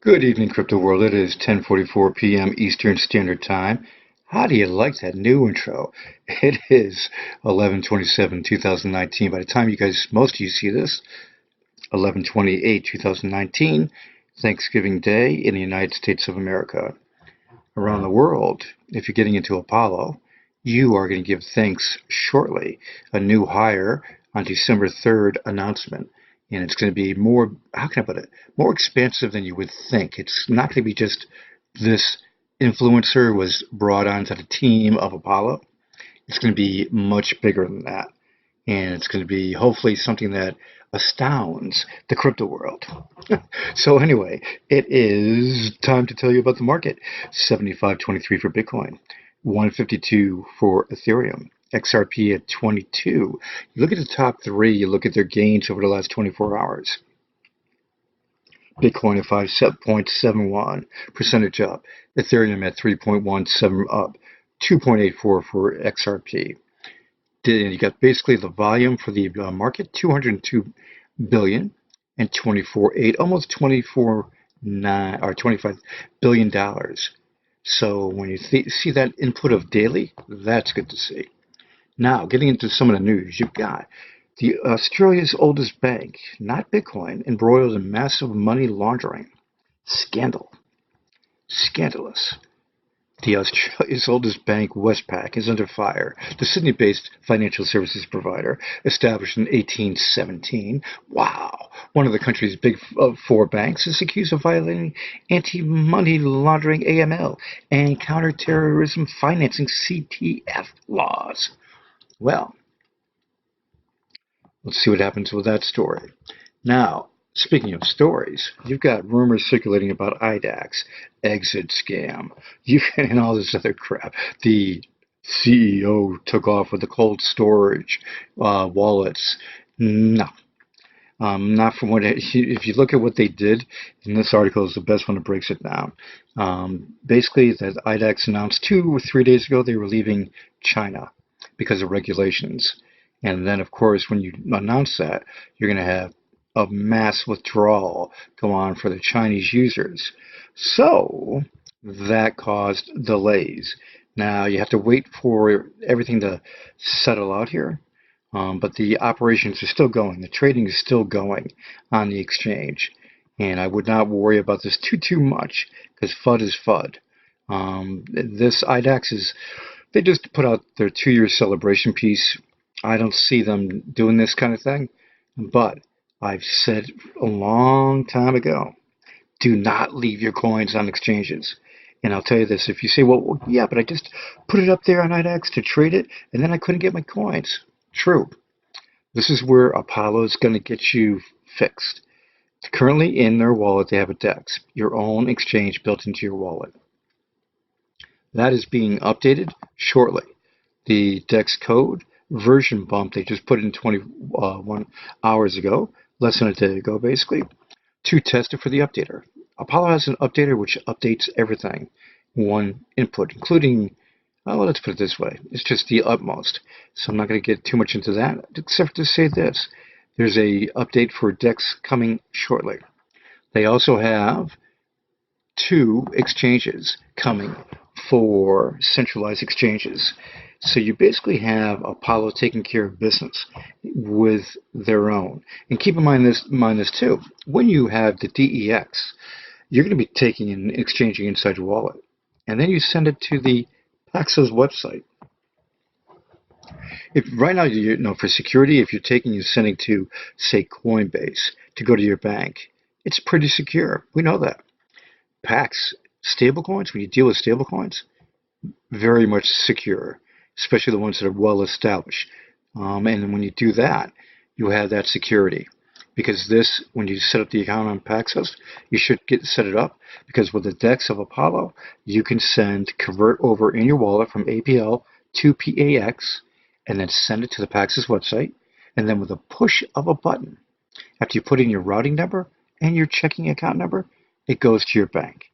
Good evening, crypto world. It is 10:44 p.m. Eastern Standard Time. How do you like that new intro? It is 11/27/2019. By the time most of you see this, 11/28/2019, Thanksgiving Day in the United States of America. Around the world, if you're getting into Apollo, you are going to give thanks shortly. A new hire on December 3rd announcement. And it's going to be more, how can I put it, more expansive than you would think. It's not going to be just this influencer was brought onto the team of Apollo. It's going to be much bigger than that. And it's going to be hopefully something that astounds the crypto world. So anyway, it is time to tell you about the market. 75.23 for Bitcoin, 152 for Ethereum, XRP at 22. You look at the top three, you look at their gains over the last 24 hours. Bitcoin at 5.71 percentage up, Ethereum at 3.17 up, 2.84 for XRP. You got basically the volume for the market, 202 billion and 24.8, almost 24.9 or 25 billion dollars. So when you see that input of daily, that's good to see. Now, getting into some of the news, you've got the Australia's oldest bank, not Bitcoin, embroiled in massive money laundering scandal. Scandalous. The Australia's oldest bank, Westpac, is under fire. The Sydney-based financial services provider, established in 1817, wow, one of the country's big four banks, is accused of violating anti-money laundering AML and counterterrorism financing CTF laws. Well, let's see what happens with that story. Now, speaking of stories, you've got rumors circulating about IDAX, exit scam, and all this other crap. The CEO took off with the cold storage wallets. No. Not from what if you look at what they did, and this article is the best one that breaks it down. Basically, that IDAX announced 2 or 3 days ago they were leaving China because of regulations. And then, of course, when you announce that, you're going to have a mass withdrawal go on for the Chinese users. So that caused delays. Now you have to wait for everything to settle out here, but the operations are still going. The trading is still going on the exchange. And I would not worry about this too much, because FUD is FUD. This IDAX is, they just put out their 2-year celebration piece. I don't see them doing this kind of thing, but I've said a long time ago, do not leave your coins on exchanges. And I'll tell you this, if you say, well, yeah, but I just put it up there on IDAX to trade it, and then I couldn't get my coins. True. This is where Apollo is going to get you fixed. Currently in their wallet, they have a DEX, your own exchange built into your wallet. That is being updated shortly. The DEX code version bump they just put in 21 hours ago, less than a day ago basically, to test it for the updater. Apollo has an updater which updates everything, one input, including, well, let's put it this way, it's just the utmost. So I'm not going to get too much into that, except to say this. There's a update for DEX coming shortly. They also have 2 exchanges coming for centralized exchanges. So you basically have Apollo taking care of business with their own. And keep in mind this too. When you have the DEX, you're going to be taking and exchanging inside your wallet. And then you send it to the Paxos website. If right now, you know, for security, if you're taking and sending to, say, Coinbase to go to your bank, it's pretty secure. We know that. Pax stablecoins, when you deal with stablecoins, very much secure, especially the ones that are well established. And when you do that, you have that security. Because this, when you set up the account on Paxos, you should set it up, because with the DEX of Apollo, you can convert over in your wallet from APL to PAX, and then send it to the Paxos website, and then with a push of a button, after you put in your routing number and your checking account number, it goes to your bank.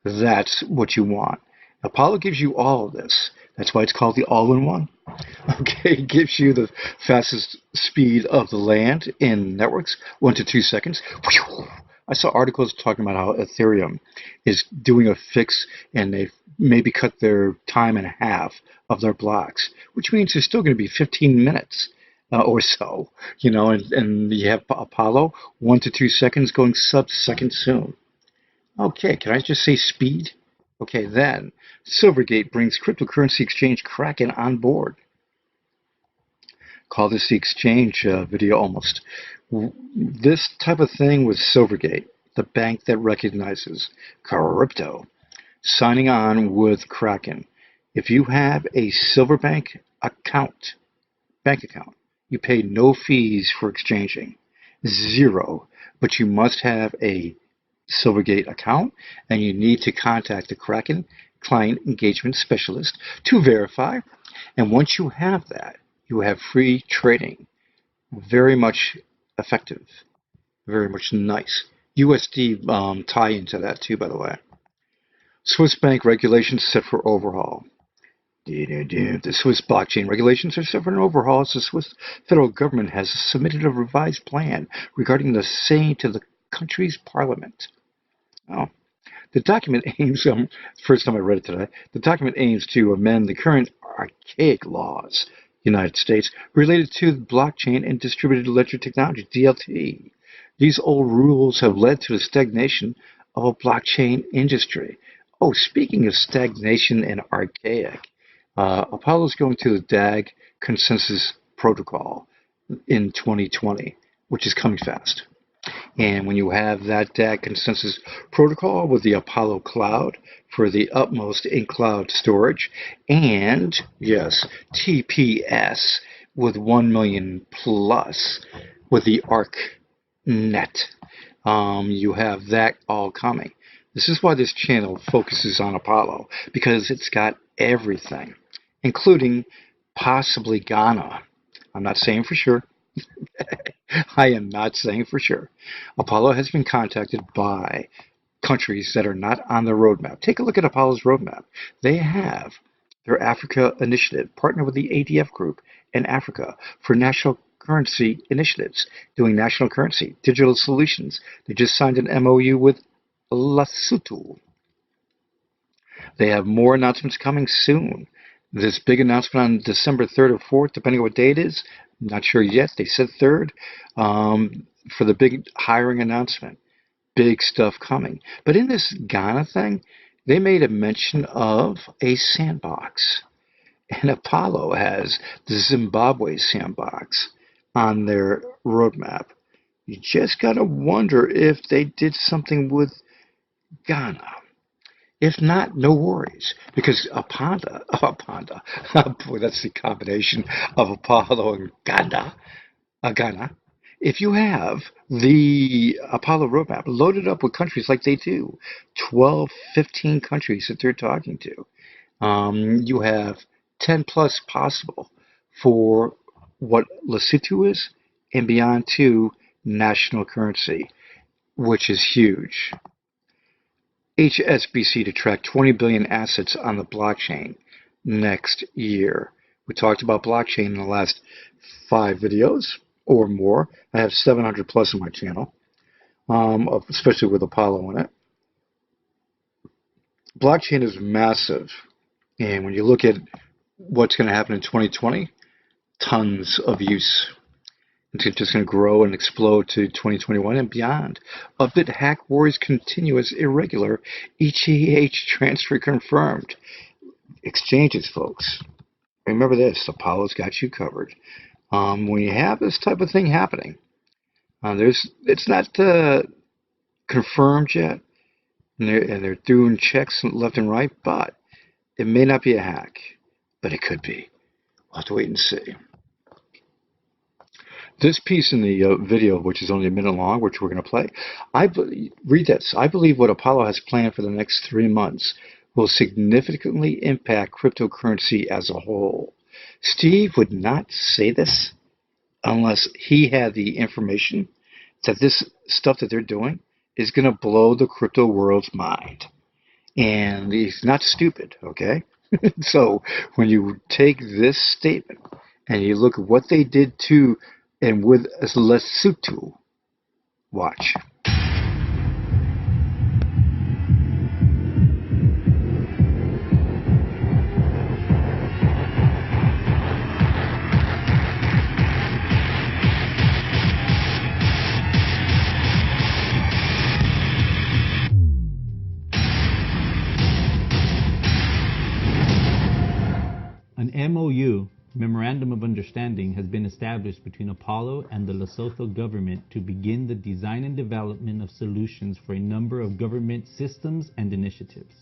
That's what you want. Apollo gives you all of this. That's why it's called the all-in-one. Okay, it gives you the fastest speed of the land in networks, 1 to 2 seconds. I saw articles talking about how Ethereum is doing a fix and they've maybe cut their time in half of their blocks, which means there's still going to be 15 minutes or so, and you have Apollo, 1 to 2 seconds going sub-second soon. Okay, can I just say speed? Okay, then Silvergate brings cryptocurrency exchange Kraken on board. Call this the exchange video almost. This type of thing with Silvergate, the bank that recognizes crypto, signing on with Kraken. If you have a Silverbank bank account, you pay no fees for exchanging, 0, but you must have a Silvergate account and you need to contact the Kraken client engagement specialist to verify. And once you have that, you have free trading. Very much effective. Very much nice. USD tie into that too, by the way. Swiss bank regulations set for overhaul. The Swiss blockchain regulations are set for an overhaul as the Swiss federal government has submitted a revised plan regarding the same to the country's parliament. Oh. The document aims, first time I read it today, the document aims to amend the current archaic laws, United States, related to blockchain and distributed ledger technology, DLT. These old rules have led to the stagnation of a blockchain industry. Oh, speaking of stagnation and archaic, Apollo is going to the DAG Consensus Protocol in 2020, which is coming fast. And when you have that DAG Consensus Protocol with the Apollo Cloud for the utmost in-cloud storage, and, yes, TPS with 1 million plus with the ARKNET, you have that all coming. This is why this channel focuses on Apollo, because it's got everything, including possibly Ghana. I'm not saying for sure. I am not saying for sure. Apollo has been contacted by countries that are not on the roadmap. Take a look at Apollo's roadmap. They have their Africa initiative, partner with the ADF group in Africa for national currency initiatives, doing national currency, digital solutions. They just signed an MOU with Lesotho. They have more announcements coming soon. This big announcement on December 3rd or 4th, depending on what date it is, not sure yet. They said 3rd for the big hiring announcement. Big stuff coming. But in this Ghana thing, they made a mention of a sandbox. And Apollo has the Zimbabwe sandbox on their roadmap. You just got to wonder if they did something with Ghana. If not, no worries, because boy, that's the combination of Apollo and Ghana. If you have the Apollo roadmap loaded up with countries like they do, 12, 15 countries that they're talking to, you have 10 plus possible for what Lesotho is and beyond to national currency, which is huge. HSBC to track 20 billion assets on the blockchain next year. We talked about blockchain in the last 5 videos or more. I have 700 plus on my channel, especially with Apollo in it. Blockchain is massive. And when you look at what's going to happen in 2020, tons of use. It's just going to grow and explode to 2021 and beyond. A bit hack wars continuous irregular. ETH transfer confirmed. Exchanges, folks. Remember this, Apollo's got you covered. When you have this type of thing happening, it's not confirmed yet, and they're doing checks left and right, but it may not be a hack, but it could be. We'll have to wait and see. This piece in the video, which is only a minute long, which we're going to play, read this. I believe what Apollo has planned for the next 3 months will significantly impact cryptocurrency as a whole. Steve would not say this unless he had the information that this stuff that they're doing is going to blow the crypto world's mind. And he's not stupid, okay? So when you take this statement and you look at what they did to and with Lesotho, watch. understanding has been established between Apollo and the Lesotho government to begin the design and development of solutions for a number of government systems and initiatives.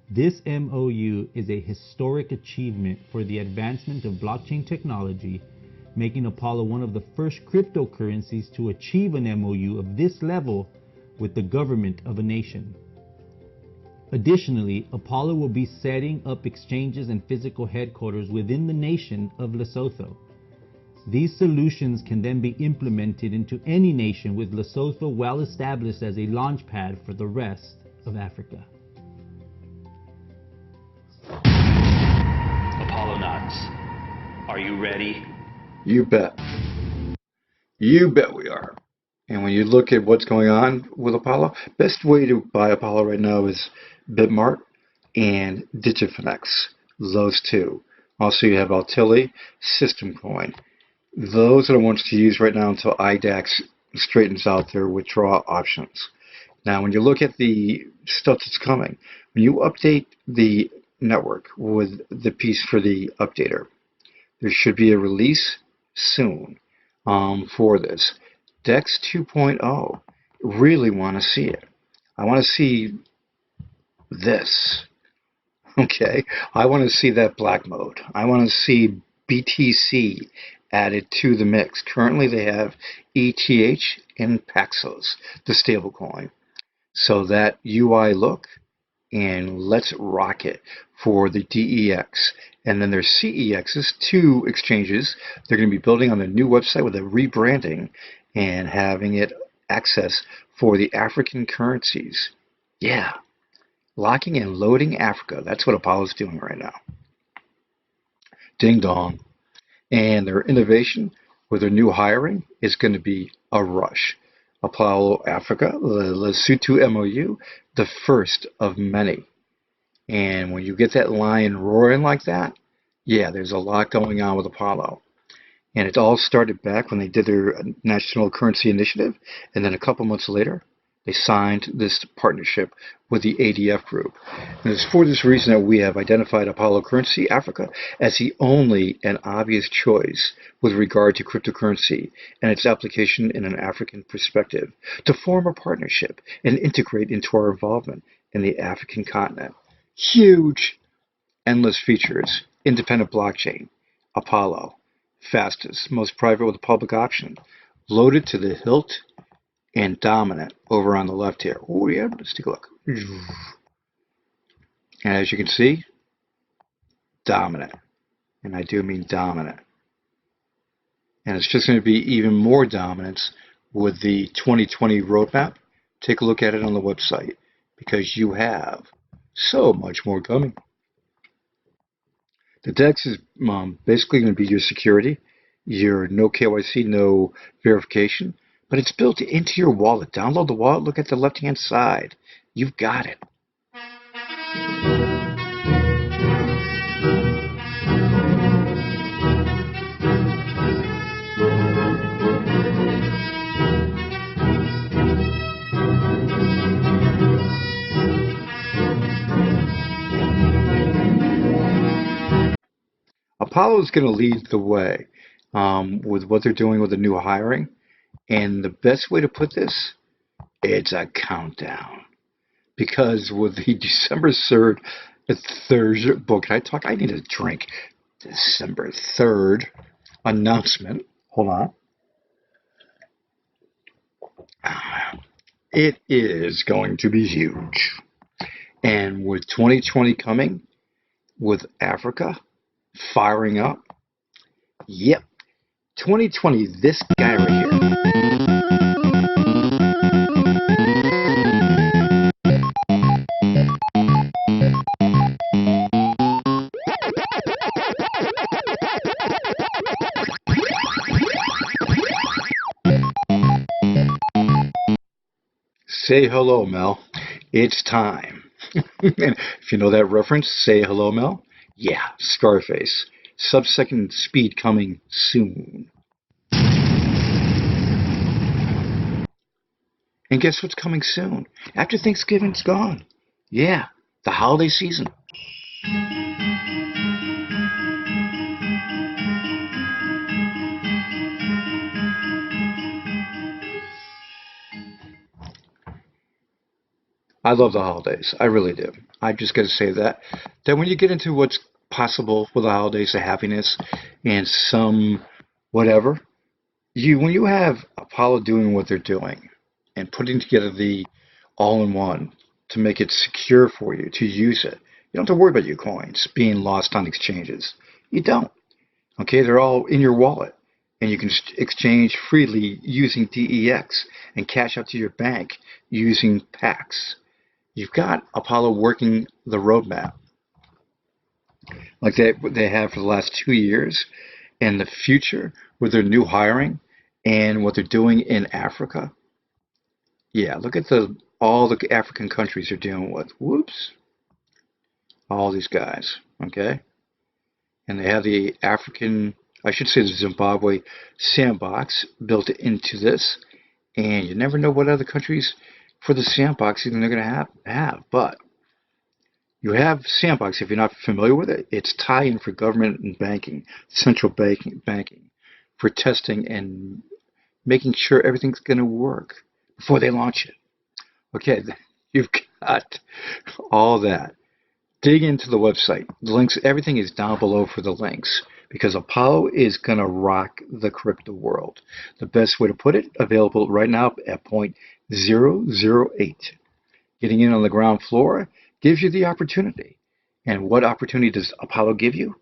This MOU is a historic achievement for the advancement of blockchain technology, making Apollo one of the first cryptocurrencies to achieve an MOU of this level with the government of a nation. Additionally, Apollo will be setting up exchanges and physical headquarters within the nation of Lesotho. These solutions can then be implemented into any nation, with Lesotho well established as a launchpad for the rest of Africa. Apollonauts, are you ready? You bet. You bet we are. And when you look at what's going on with Apollo, best way to buy Apollo right now is Bitmart and Digifinex. Those two. Also, you have Altili, System Coin. Those are the ones to use right now until IDAX straightens out their withdrawal options. Now, when you look at the stuff that's coming, when you update the network with the piece for the updater, there should be a release soon for this. DEX 2.0, really want to see it. I want to see this. Okay, I want to see that black mode. I want to see BTC added to the mix. Currently they have ETH and Paxos, the stablecoin. So that UI look, and let's rock it for the DEX. And then there's CEXs, two exchanges. They're going to be building on the new website with a rebranding and having it access for the African currencies. Yeah, locking and loading Africa. That's what Apollo's doing right now. Ding dong. And their innovation with their new hiring is going to be a rush. Apollo Africa, the Lesotho MOU, the first of many. And when you get that lion roaring like that, yeah, there's a lot going on with Apollo. And it all started back when they did their national currency initiative. And then a couple months later, they signed this partnership with the ADF group. And it's for this reason that we have identified Apollo Currency Africa as the only and obvious choice with regard to cryptocurrency and its application in an African perspective, to form a partnership and integrate into our involvement in the African continent. Huge, endless features, independent blockchain, Apollo, fastest, most private with a public option, loaded to the hilt, and dominant over on the left here. Oh yeah, let's take a look. And as you can see, dominant. And I do mean dominant. And it's just going to be even more dominance with the 2020 roadmap. Take a look at it on the website, because you have so much more coming. The DEX is basically going to be your security, your no KYC, no verification, but it's built into your wallet. Download the wallet, look at the left-hand side. You've got it. Apollo is going to lead the way with what they're doing with the new hiring. And the best way to put this, it's a countdown. Because with the December 3rd, book, can I talk? I need a drink. December 3rd announcement. Hold on. It is going to be huge. And with 2020 coming, with Africa firing up, yep, 2020, this guy right here. Say hello, Mel. It's time. And if you know that reference, say hello, Mel. Yeah, Scarface. Sub-second speed coming soon. And guess what's coming soon? After Thanksgiving, it's gone. Yeah, the holiday season. I love the holidays. I really do. I just got to say that. Then when you get into what's possible for the holidays, the happiness and some whatever, when you have Apollo doing what they're doing and putting together the all-in-one to make it secure for you to use it, you don't have to worry about your coins being lost on exchanges. You don't. Okay, they're all in your wallet, and you can exchange freely using DEX and cash out to your bank using PAX. You've got Apollo working the roadmap like they have for the last 2 years, and the future with their new hiring and what they're doing in Africa. Yeah, look at all the African countries they're dealing with. Whoops, all these guys. Okay, and they have the African, I should say, the Zimbabwe sandbox built into this, and you never know what other countries for the sandbox even they're going to have. But you have sandbox. If you're not familiar with it, it's tie-in for government and banking, central banking, for testing and making sure everything's going to work before they launch it. Okay, you've got all that. Dig into the website. The links, everything is down below for the links because Apollo is going to rock the crypto world. The best way to put it, available right now at 0.008. Getting in on the ground floor gives you the opportunity. And what opportunity does Apollo give you?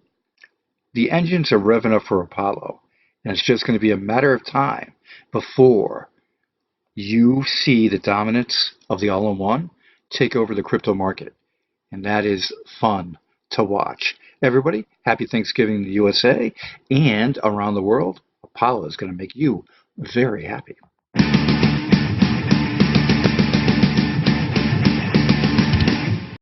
The engines are revving up for Apollo. And it's just going to be a matter of time before you see the dominance of the all-in-one take over the crypto market. And that is fun to watch. Everybody, happy Thanksgiving in the USA and around the world. Apollo is going to make you very happy.